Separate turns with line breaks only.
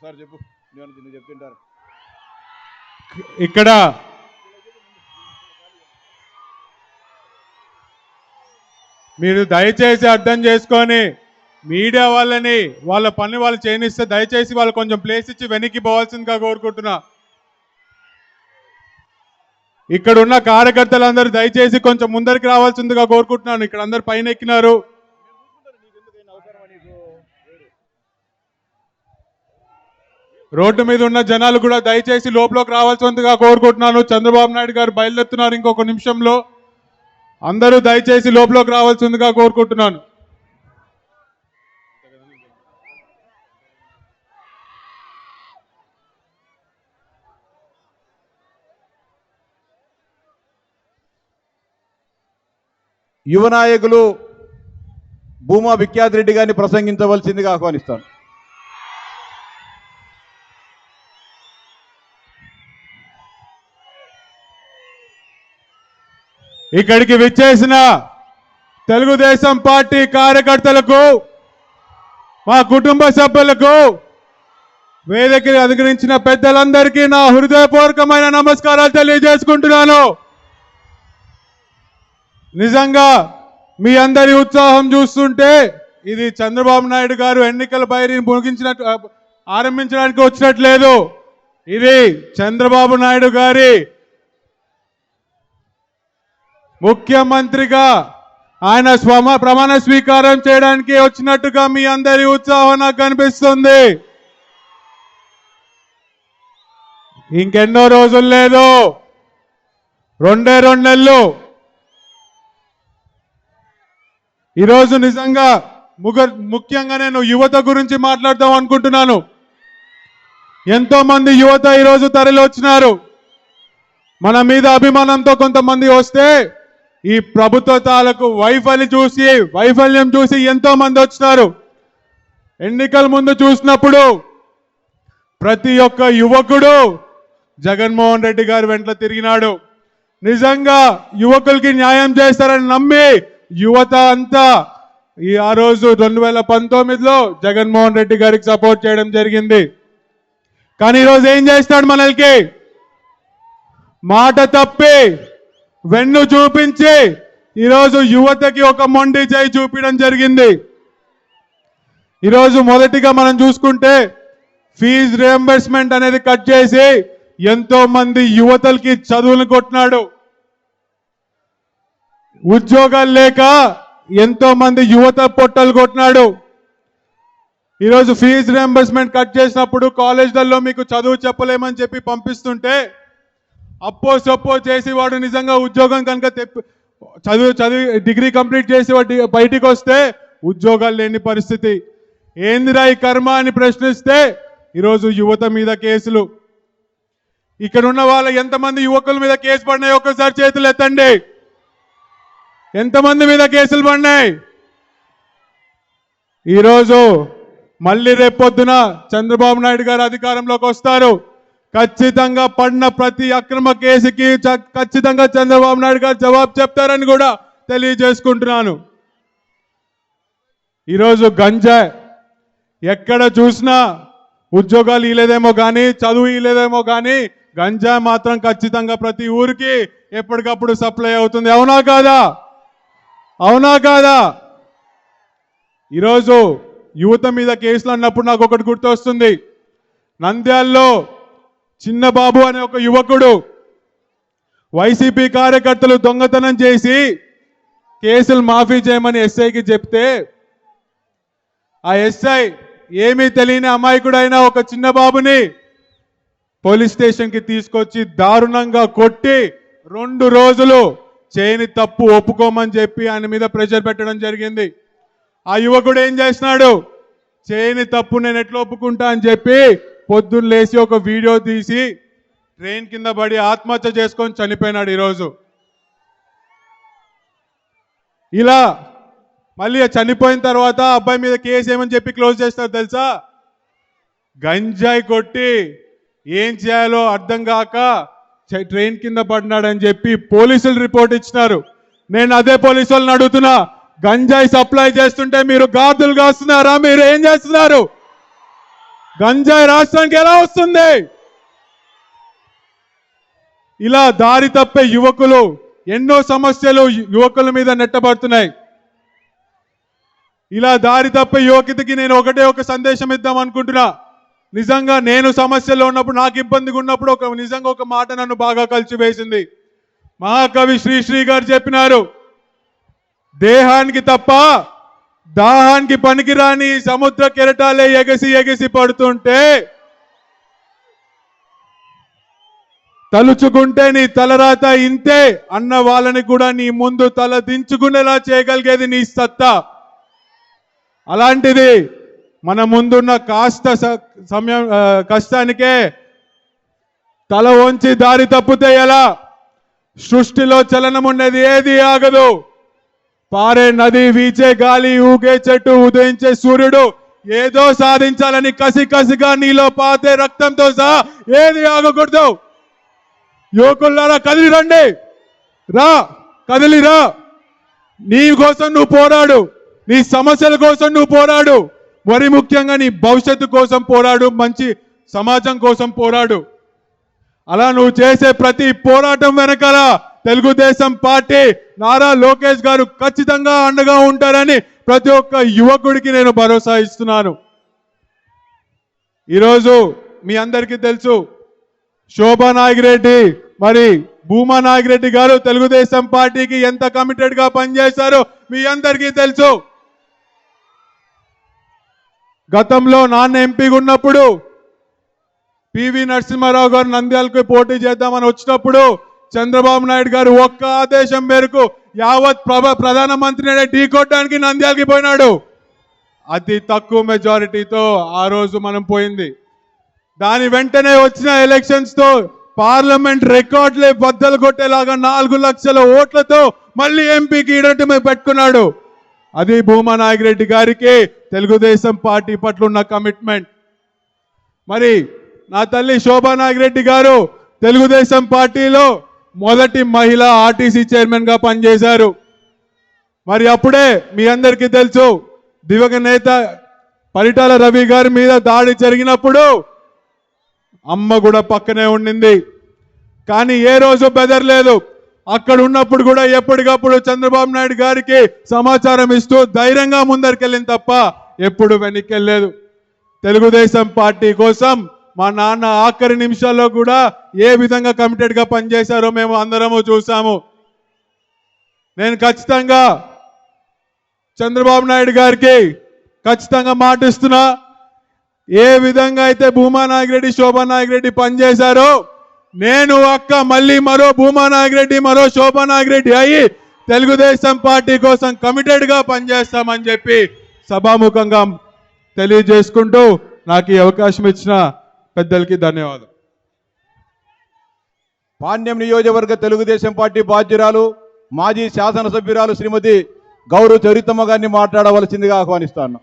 Sir చెప్పు, నువ్వు చెప్తుంటారు.
ఇక్కడ మీరు దయచేసి అర్థం చేసుకొని మీడియా వాళ్ళని వాళ్ళ పని వాళ్ళు చేయనిస్తే దయచేసి వాళ్ళు కొంచెం ప్లేస్ ఇచ్చి వెనక్కి పోవాల్సిందిగా కోరుకుంటున్నా. ఇక్కడ ఉన్న కార్యకర్తలందరూ దయచేసి కొంచెం ముందరికి రావాల్సిందిగా కోరుకుంటున్నాను. ఇక్కడ అందరు పైన ఎక్కినారు. రోడ్డు మీద ఉన్న జనాలు కూడా దయచేసి లోపలికి రావాల్సిందిగా కోరుకుంటున్నాను. చంద్రబాబు నాయుడు గారు బయలుదేరుతున్నారు ఇంకొక నిమిషంలో. అందరూ దయచేసి లోపలికి రావాల్సిందిగా కోరుకుంటున్నాను.
యువ నాయకులు భూమా విఖ్యాత్ రెడ్డి గారిని ప్రసంగించవలసిందిగా ఆహ్వానిస్తాను.
ఇక్కడికి విచ్చేసిన తెలుగుదేశం పార్టీ కార్యకర్తలకు, మా కుటుంబ సభ్యులకు, వేదికను అధిగరించిన పెద్దలందరికీ నా హృదయపూర్వకమైన నమస్కారాలు తెలియజేసుకుంటున్నాను. నిజంగా మీ అందరి ఉత్సాహం చూస్తుంటే ఇది చంద్రబాబు నాయుడు గారు ఎన్నికల బయలుని ముగించినట్టు ఆరంభించడానికి వచ్చినట్లేదు. ఇది చంద్రబాబు నాయుడు గారి ముఖ్యమంత్రిగా ఆయన ప్రమాణ స్వీకారం చేయడానికి వచ్చినట్టుగా మీ అందరి ఉత్సాహం నాకు కనిపిస్తుంది. ఇంకెన్నో రోజులు లేదు, 2 నెలలు. ఈరోజు నిజంగా ముఖ్యంగా నేను యువత గురించి మాట్లాడదాం అనుకుంటున్నాను. ఎంతో మంది యువత ఈరోజు తరలి వచ్చినారు. మన మీద అభిమానంతో కొంతమంది వస్తే ఈ ప్రభుత్వ తాలకు వైఫల్యం చూసి ఎంతో మంది వచ్చినారు. ఎన్నికల ముందు చూసినప్పుడు ప్రతి ఒక్క యువకుడు జగన్మోహన్ రెడ్డి గారి వెంట తిరిగినాడు. నిజంగా యువకులకి న్యాయం చేస్తారని నమ్మి యువత అంతా ఆ రోజు 2019లో జగన్మోహన్ రెడ్డి గారికి సపోర్ట్ చేయడం జరిగింది. కానీ ఈరోజు ఏం చేస్తాడు? మనల్కి మాట తప్పి వెన్ను చూపించి ఈరోజు యువతకి ఒక మొండి చేయి చూపించడం జరిగింది. ఈరోజు మొదటిగా మనం చూసుకుంటే ఫీజు రియంబర్స్మెంట్ అనేది కట్ చేసి ఎంతో మంది యువతలకి చదువులు కొట్టినాడు. ఉద్యోగాలు లేక ఎంతో మంది యువత పొట్టలు కొట్టినాడు. ఈరోజు ఫీజు రియంబర్స్మెంట్ కట్ చేసినప్పుడు కాలేజీలలో మీకు చదువు చెప్పలేమని చెప్పి పంపిస్తుంటే అప్పో సొప్పో చేసి వాడు నిజంగా ఉద్యోగం కనుక చదివి డిగ్రీ కంప్లీట్ చేసి వాడు బయటికి వస్తే ఉద్యోగాలు లేని పరిస్థితి. ఏందిరా ఈ కర్మ అని ప్రశ్నిస్తే ఈరోజు యువత మీద కేసులు. ఇక్కడ ఉన్న వాళ్ళ ఎంతమంది యువకుల మీద కేసు పడినాయి ఒక్కసారి చేతులు ఎత్తండి. ఎంతమంది మీద కేసులు పడినాయి? ఈరోజు మళ్ళీ రేపొద్దున చంద్రబాబు నాయుడు గారు అధికారంలోకి వస్తారు. ఖచ్చితంగా పడిన ప్రతి అక్రమ కేసుకి ఖచ్చితంగా చంద్రబాబు నాయుడు గారు జవాబు చెప్తారని కూడా తెలియజేసుకుంటున్నాను. ఈరోజు గంజాయి ఎక్కడ చూసినా ఉద్యోగాలు ఇలేదేమో కానీ, చదువు ఇలేదేమో కానీ, గంజాయి మాత్రం ఖచ్చితంగా ప్రతి ఊరికి ఎప్పటికప్పుడు సప్లై అవుతుంది. అవునా కాదా? అవునా కాదా? ఈరోజు యువత మీద కేసులు అన్నప్పుడు నాకు ఒకటి గుర్తొస్తుంది. నంద్యాలలో చిన్నబాబు అనే ఒక యువకుడు వైసీపీ కార్యకర్తలు దొంగతనం చేసి కేసులు మాఫీ చేయమని ఎస్ఐకి చెప్తే ఆ ఎస్ఐ ఏమీ తెలియని అమాయకుడైన ఒక చిన్నబాబుని పోలీస్ స్టేషన్కి తీసుకొచ్చి దారుణంగా కొట్టి 2 రోజులు చేయని తప్పు ఒప్పుకోమని చెప్పి ఆయన మీద ప్రెషర్ పెట్టడం జరిగింది. ఆ యువకుడు ఏం చేసినాడు? చేయని తప్పు నేను ఎట్లా ఒప్పుకుంటా అని చెప్పి పొద్దున్న లేచి ఒక వీడియో తీసి ట్రైన్ కింద పడి ఆత్మహత్య చేసుకొని చనిపోయినాడు. ఈరోజు ఇలా మళ్ళీ చనిపోయిన తర్వాత అబ్బాయి మీద కేసు ఏమని చెప్పి క్లోజ్ చేస్తారు తెలుసా? గంజాయి కొట్టి ఏం చేయాలో అర్థం కాక ట్రైన్ కింద పడినాడని చెప్పి పోలీసులు రిపోర్ట్ ఇచ్చినారు. నేను అదే పోలీసు వాళ్ళని అడుగుతున్నా, గంజాయి సప్లై చేస్తుంటే మీరు గాదులు కాస్తున్నారా? మీరు ఏం చేస్తున్నారు? గంజాయి రాష్ట్రానికి ఎలా వస్తుంది? ఇలా దారి తప్పే యువకులు, ఎన్నో సమస్యలు యువకుల మీద నెట్టబడుతున్నాయి. ఇలా దారి తప్పే యువకుడికి నేను ఒక సందేశం ఇద్దాం అనుకుంటున్నా. నిజంగా నేను సమస్యలో ఉన్నప్పుడు, నాకు ఇబ్బందిగా ఉన్నప్పుడు నిజంగా ఒక మాట నన్ను బాగా కలిసివేసింది. మహాకవి శ్రీశ్రీ గారు చెప్పినారు, దేహానికి తప్ప దాహానికి పనికిరాని సముద్ర కెరటాలే ఎగసి ఎగసి పడుతుంటే తలుచుకుంటే నీ తలరాత ఇంతే అన్న వాళ్ళని కూడా నీ ముందు తల దించుకునేలా చేయగలిగేది నీ సత్తా. అలాంటిది మన ముందున్న సమయం కష్టానికే తల వంచి దారి తప్పితే ఎలా? సృష్టిలో చలనం ఉండేది ఏది ఆగదు. పారే నది, వీచే గాలి, ఊగే చెట్టు, ఉదయించే సూర్యుడు ఏదో సాధించాలని కసిగా నీలో పాతే రక్తంతో సహా ఏది ఆగకూడదు. యువకులారా కదిలి రండి, కదిలిరా. నీ కోసం నువ్వు పోరాడు, నీ సమస్యల కోసం నువ్వు పోరాడు, మరి ముఖ్యంగా నీ భవిష్యత్తు కోసం పోరాడు, మంచి సమాజం కోసం పోరాడు. అలా నువ్వు చేసే ప్రతి పోరాటం వెనకాల తెలుగుదేశం పార్టీ, నారా లోకేష్ గారు ఖచ్చితంగా అండగా ఉంటారని ప్రతి ఒక్క యువకుడికి నేను భరోసా ఇస్తున్నాను. ఈరోజు మీ అందరికీ తెలుసు, శోభా నాగిరెడ్డి మరి భూమా నాగిరెడ్డి గారు తెలుగుదేశం పార్టీకి ఎంత కమిటెడ్ గా పనిచేశారో మీ అందరికీ తెలుసు. గతంలో నాన్న ఎంపీగా ఉన్నప్పుడు పివి నరసింహారావు గారు నంద్యాలకు పోటీ చేద్దామని వచ్చినప్పుడు చంద్రబాబు నాయుడు గారు ఒక్క ఆదేశం మేరకు యావత్ ప్రధానమంత్రిని ఢీకొట్టడానికి నంద్యాలకి పోయినాడు. అతి తక్కువ మెజారిటీతో ఆ రోజు మనం పోయింది. దాని వెంటనే వచ్చిన ఎలక్షన్స్ తో పార్లమెంట్ రికార్డులే బద్దలు కొట్టేలాగా 4 లక్షల ఓట్లతో మళ్ళీ ఎంపీకి ఇడటమే పెట్టుకున్నాడు. అది భూమా నాగిరెడ్డి గారికి తెలుగుదేశం పార్టీ పట్ల ఉన్న కమిట్మెంట్. మరి నా తల్లి శోభా నాగిరెడ్డి గారు తెలుగుదేశం పార్టీలో మొదటి మహిళా ఆర్టీసీ చైర్మన్ గా పనిచేశారు. మరి అప్పుడే మీ అందరికీ తెలుసు, దివంగత నేత పరిటాల రవి గారి మీద దాడి జరిగినప్పుడు అమ్మ కూడా పక్కనే ఉండింది. కానీ ఏ రోజు బెదరలేదు. అక్కడ ఉన్నప్పుడు కూడా ఎప్పటికప్పుడు చంద్రబాబు నాయుడు గారికి సమాచారం ఇస్తూ ధైర్యంగా ముందరికెళ్ళింది తప్ప ఎప్పుడు వెనక్కెళ్ళలేదు. తెలుగుదేశం పార్టీ కోసం మా నాన్న ఆఖరి నిమిషాల్లో కూడా ఏ విధంగా కమిటెడ్ గా పనిచేశారో మేము అందరము చూసాము. నేను ఖచ్చితంగా చంద్రబాబు నాయుడు గారికి ఖచ్చితంగా మాటిస్తున్నా, ఏ విధంగా అయితే భూమా నాగిరెడ్డి, శోభా నాగిరెడ్డి పనిచేశారో నేను అక్క మళ్ళీ మరో భూమా నాగిరెడ్డి, మరో శోభా నాగిరెడ్డి అయ్యి తెలుగుదేశం పార్టీ కోసం కమిటెడ్ గా పనిచేస్తామని చెప్పి సభాముఖంగా తెలియజేసుకుంటూ నాకు ఈ అవకాశం ఇచ్చిన పెద్దలకి ధన్యవాదాలు.
పాండ్యం నియోజకవర్గ తెలుగుదేశం పార్టీ బాధ్యురాలు, మాజీ శాసనసభ్యురాలు శ్రీమతి గౌరవ చరితమ్మ గారిని మాట్లాడవలసిందిగా ఆహ్వానిస్తాను.